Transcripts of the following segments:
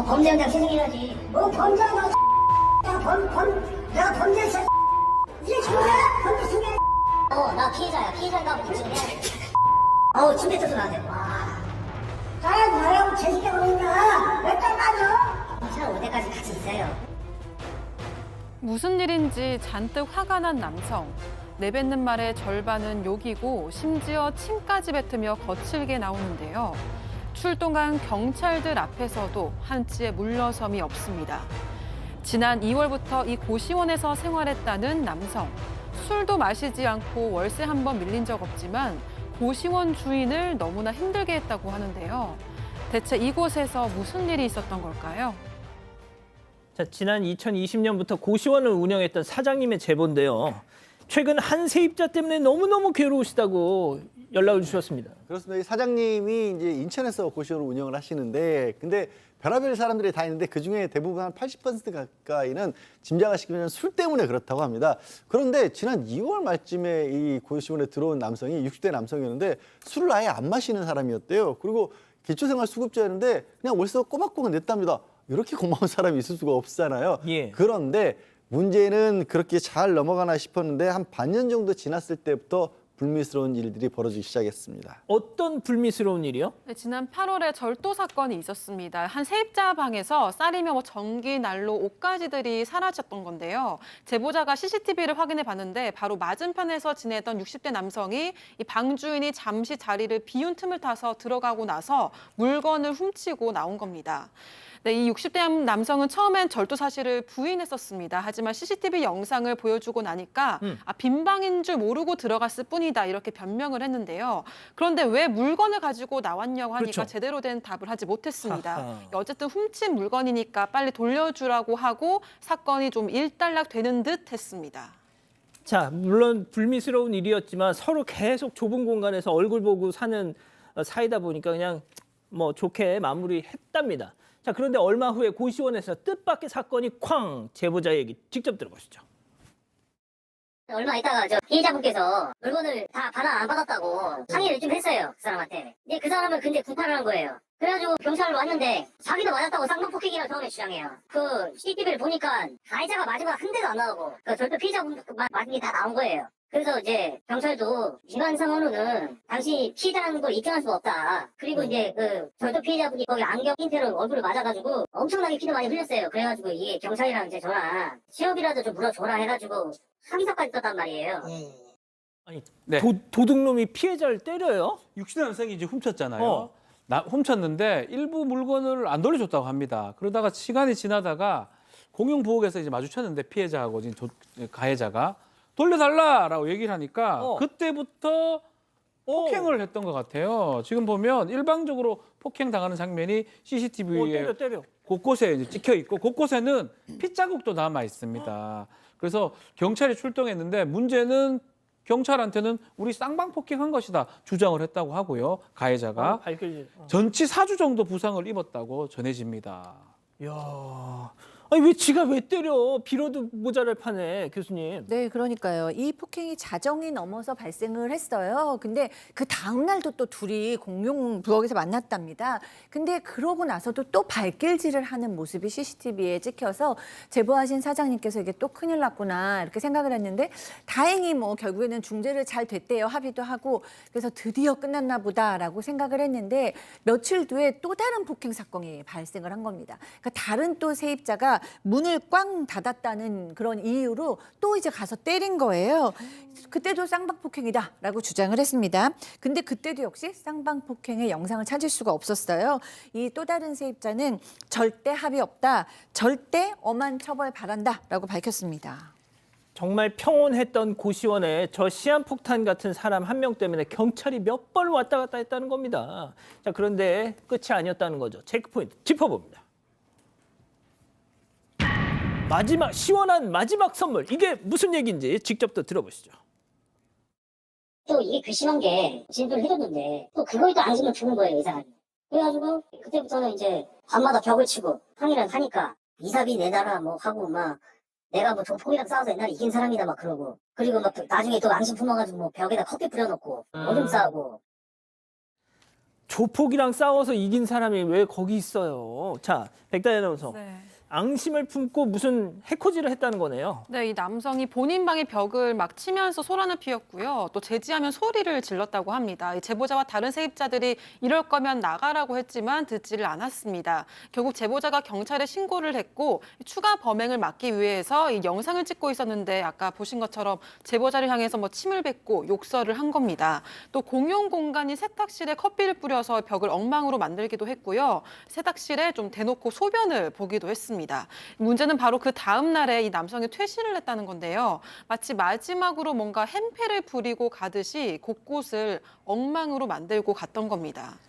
범죄 현장 시승이라지. 뭐 범죄가 내가 범죄했어. 이게 뭐야? 범죄 중에. 나 피해자야. 피해자인가 보다 지금 해야 돼. 침대 뜯어 나한테. 와. 나랑 나랑 재수가 그러니까 몇달 맞아? 경찰 올 때까지 같이 있어요. 무슨 일인지 잔뜩 화가 난 남성. 내뱉는 말의 절반은 욕이고 심지어 침까지 뱉으며 거칠게 나오는데요. 출동한 경찰들 앞에서도 한치의 물러섬이 없습니다. 지난 2월부터 이 고시원에서 생활했다는 남성. 술도 마시지 않고 월세 한 번 밀린 적 없지만 고시원 주인을 너무나 힘들게 했다고 하는데요. 대체 이곳에서 무슨 일이 있었던 걸까요? 자, 지난 2020년부터 고시원을 운영했던 사장님의 제보인데요. 최근 한 세입자 때문에 너무너무 괴로우시다고 연락을 주셨습니다. 그렇습니다. 이 사장님이 이제 인천에서 고시원을 운영을 하시는데, 근데 별의별 사람들이 다 있는데 그 중에 대부분 한 80% 가까이는 짐작하시기는 술 때문에 그렇다고 합니다. 그런데 지난 2월 말쯤에 이 고시원에 들어온 남성이 60대 남성이었는데 술을 아예 안 마시는 사람이었대요. 그리고 기초생활 수급자였는데 그냥 월세가 꼬박꼬박 냈답니다. 이렇게 고마운 사람이 있을 수가 없잖아요. 예. 그런데 문제는 그렇게 잘 넘어가나 싶었는데 한 반년 정도 지났을 때부터 불미스러운 일들이 벌어지기 시작했습니다. 어떤 불미스러운 일이요? 네, 지난 8월에 절도 사건이 있었습니다. 한 세입자 방에서 쌀이며 전기, 난로, 옷가지들이 사라졌던 건데요. 제보자가 CCTV를 확인해 봤는데 바로 맞은편에서 지내던 60대 남성이 이 방 주인이 잠시 자리를 비운 틈을 타서 들어가고 나서 물건을 훔치고 나온 겁니다. 네, 이 60대 남성은 처음엔 절도 사실을 부인했었습니다. 하지만 CCTV 영상을 보여주고 나니까 빈 방인 줄 모르고 들어갔을 뿐이다 이렇게 변명을 했는데요. 그런데 왜 물건을 가지고 나왔냐고 하니까 그렇죠. 제대로 된 답을 하지 못했습니다. 하하. 어쨌든 훔친 물건이니까 빨리 돌려주라고 하고 사건이 좀 일단락되는 듯 했습니다. 자, 물론 불미스러운 일이었지만 서로 계속 좁은 공간에서 얼굴 보고 사는 사이다 보니까 그냥 뭐 좋게 마무리했답니다. 자, 그런데 얼마 후에 고시원에서 뜻밖의 사건이 쾅! 제보자 얘기 직접 들어보시죠. 얼마 있다가 저 피해자분께서 물건을 다 받아 안 받았다고 상의를 좀 했어요. 그 사람한테. 근데 그 사람은 근데 구타를 한 거예요. 그래가지고 경찰로 왔는데 자기도 맞았다고 쌍방폭행이라고 처음에 주장해요. 그 CCTV를 보니까 가해자가 맞은 거 한 대도 안 나오고 그 절도 피해자분 맞은 게 다 나온 거예요. 그래서 이제 경찰도 일반상으로는 당신이 피해자라는 걸 입증할 수가 없다. 그리고 이제 그 절도 피해자분이 거기 안경 핀테로 얼굴을 맞아가지고 엄청나게 피도 많이 흘렸어요. 그래가지고 이게 경찰이랑 이제 저랑 취업이라도 좀 물어줘라 해가지고 항의서까지 썼단 말이에요. 아니, 네. 도둑놈이 피해자를 때려요? 60대 남성이 이제 훔쳤잖아요. 어. 훔쳤는데 일부 물건을 안 돌려줬다고 합니다. 그러다가 시간이 지나다가 공용부엌에서 이제 마주쳤는데 피해자하고 지금 가해자가 돌려달라라고 얘기를 하니까 그때부터 폭행을 했던 것 같아요. 지금 보면 일방적으로 폭행 당하는 장면이 CCTV에 때려. 곳곳에 이제 찍혀 있고 곳곳에는 핏자국도 남아 있습니다. 그래서 경찰이 출동했는데 문제는 경찰한테는 우리 쌍방 폭행한 것이다 주장을 했다고 하고요. 가해자가 발길질. 전치 4주 정도 부상을 입었다고 전해집니다. 야, 아니 왜 지가 왜 때려? 빌어도 모자랄 판에 교수님. 네, 그러니까요. 이 폭행이 자정이 넘어서 발생을 했어요. 근데 그 다음 날도 또 둘이 공용 부엌에서 만났답니다. 근데 그러고 나서도 또 발길질을 하는 모습이 CCTV에 찍혀서 제보하신 사장님께서 이게 또 큰일 났구나 이렇게 생각을 했는데 다행히 뭐 결국에는 중재를 잘 됐대요. 합의도 하고 그래서 드디어 끝났나 보다라고 생각을 했는데 며칠 뒤에 또 다른 폭행 사건이 발생을 한 겁니다. 그러니까 다른 또 세입자가 문을 꽝 닫았다는 그런 이유로 또 이제 가서 때린 거예요. 그때도 쌍방폭행이다라고 주장을 했습니다. 근데 그때도 역시 쌍방폭행의 영상을 찾을 수가 없었어요. 이 또 다른 세입자는 절대 합의 없다, 절대 엄한 처벌 바란다라고 밝혔습니다. 정말 평온했던 고시원에 저 시한폭탄 같은 사람 한 명 때문에 경찰이 몇 번 왔다 갔다 했다는 겁니다. 자, 그런데 끝이 아니었다는 거죠. 체크포인트 짚어봅니다. 시원한 마지막 선물. 이게 무슨 얘기인지 직접 또 들어보시죠. 또 이게 괘씸한 게 진술을 해줬는데 또 그거에 또 안심을 주는 거예요, 이 사람이. 그래가지고 그때부터는 이제 밤마다 벽을 치고 항의를 하니까 이사비 내놔라 뭐 하고 막 내가 뭐 조폭이랑 싸워서 옛날에 이긴 사람이다 막 그러고 그리고 막 나중에 또 앙심 품어가지고 뭐 벽에다 커피 뿌려놓고 오줌 싸고 조폭이랑 싸워서 이긴 사람이 왜 거기 있어요? 자, 백다희 아나운서. 네. 앙심을 품고 무슨 해코지를 했다는 거네요. 네, 이 남성이 본인 방의 벽을 막 치면서 소란을 피웠고요. 또 제지하면 소리를 질렀다고 합니다. 이 제보자와 다른 세입자들이 이럴 거면 나가라고 했지만 듣지를 않았습니다. 결국 제보자가 경찰에 신고를 했고 추가 범행을 막기 위해서 이 영상을 찍고 있었는데 아까 보신 것처럼 제보자를 향해서 뭐 침을 뱉고 욕설을 한 겁니다. 또 공용 공간인 세탁실에 커피를 뿌려서 벽을 엉망으로 만들기도 했고요. 세탁실에 좀 대놓고 소변을 보기도 했습니다. 문제는 바로 그 다음 날에 이 남성이 퇴실을 했다는 건데요. 마치 마지막으로 뭔가 행패를 부리고 가듯이 곳곳을 엉망으로 만들고 갔던 겁니다.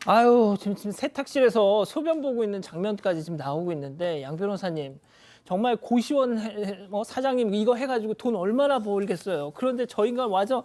아유, 지금 세탁실에서 소변 보고 있는 장면까지 지금 나오고 있는데 양 변호사님 정말 고시원 사장님 이거 해가지고 돈 얼마나 벌겠어요. 그런데 저 인간 와서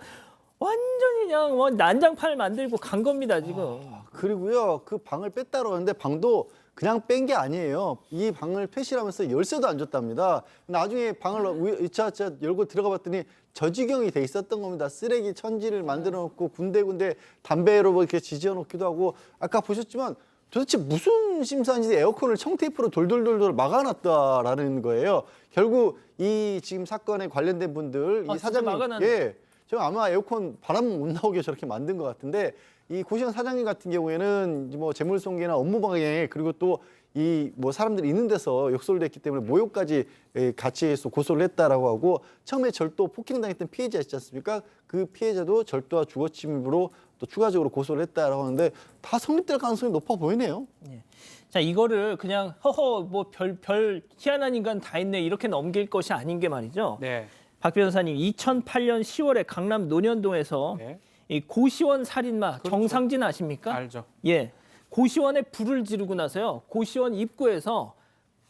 완전히 그냥 난장판을 만들고 간 겁니다 지금. 그리고요, 그 방을 뺐다고 하는데 방도 그냥 뺀 게 아니에요. 이 방을 폐실하면서 열쇠도 안 줬답니다. 나중에 방을 으차으차 열고 들어가 봤더니 저지경이 돼 있었던 겁니다. 쓰레기 천지를 만들어 놓고 군데군데 담배로 뭐 이렇게 지지어 놓기도 하고, 아까 보셨지만 도대체 무슨 심산인지 에어컨을 청테이프로 돌돌돌돌 막아놨다라는 거예요. 결국 이 지금 사건에 관련된 분들, 이 사장님, 막아놨네. 예, 저 아마 에어컨 바람 못 나오게 저렇게 만든 것 같은데, 이 고시원 사장님 같은 경우에는 뭐 재물손괴나 업무방해, 그리고 또 이 뭐 사람들이 있는 데서 욕설됐기 때문에 모욕까지 같이 해서 고소를 했다라고 하고, 처음에 절도 폭행당했던 피해자 있지 않습니까? 그 피해자도 절도와 주거침입으로 또 추가적으로 고소를 했다라고 하는데 다 성립될 가능성이 높아 보이네요. 자, 이거를 그냥 허허 뭐 별 희한한 인간 다 있네 이렇게 넘길 것이 아닌 게 말이죠. 네. 박 변호사님 2008년 10월에 강남 논현동에서 네. 이 고시원 살인마 그렇죠. 정상진 아십니까? 알죠. 예. 고시원에 불을 지르고 나서요. 고시원 입구에서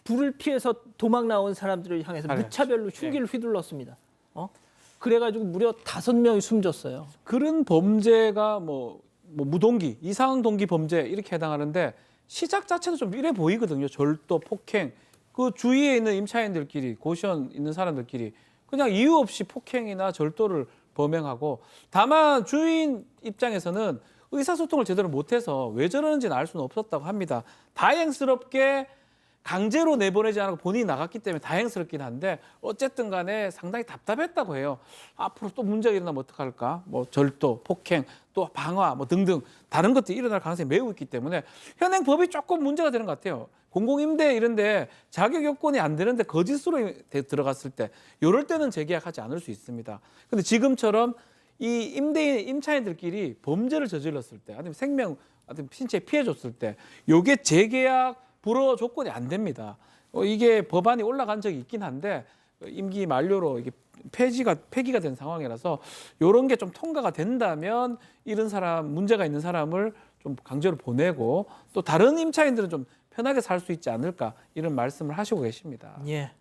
불을 피해서 도망 나온 사람들을 향해서 알아요. 무차별로 흉기를 휘둘렀습니다. 그래가지고 무려 5명이 숨졌어요. 그런 범죄가 뭐 무동기, 이상 동기 범죄 이렇게 해당하는데 시작 자체도 좀 이래 보이거든요. 절도, 폭행. 그 주위에 있는 임차인들끼리, 고시원 있는 사람들끼리 그냥 이유 없이 폭행이나 절도를 범행하고, 다만 주인 입장에서는 의사소통을 제대로 못해서 왜 저러는지는 알 수는 없었다고 합니다. 다행스럽게 강제로 내보내지 않고 본인이 나갔기 때문에 다행스럽긴 한데 어쨌든 간에 상당히 답답했다고 해요. 앞으로 또 문제가 일어나면 어떡할까? 뭐 절도, 폭행, 또 방화 뭐 등등 다른 것들이 일어날 가능성이 매우 있기 때문에 현행 법이 조금 문제가 되는 것 같아요. 공공임대 이런데 자격 요건이 안 되는데 거짓으로 들어갔을 때 이럴 때는 재계약하지 않을 수 있습니다. 근데 지금처럼 이 임대인, 임차인들끼리 범죄를 저질렀을 때 아니면 생명, 아니면 신체에 피해 줬을 때 이게 재계약 불허 조건이 안 됩니다. 이게 법안이 올라간 적이 있긴 한데 임기 만료로 이게 폐기가 된 상황이라서 이런 게 좀 통과가 된다면 이런 사람, 문제가 있는 사람을 좀 강제로 보내고 또 다른 임차인들은 좀 편하게 살 수 있지 않을까 이런 말씀을 하시고 계십니다. 예.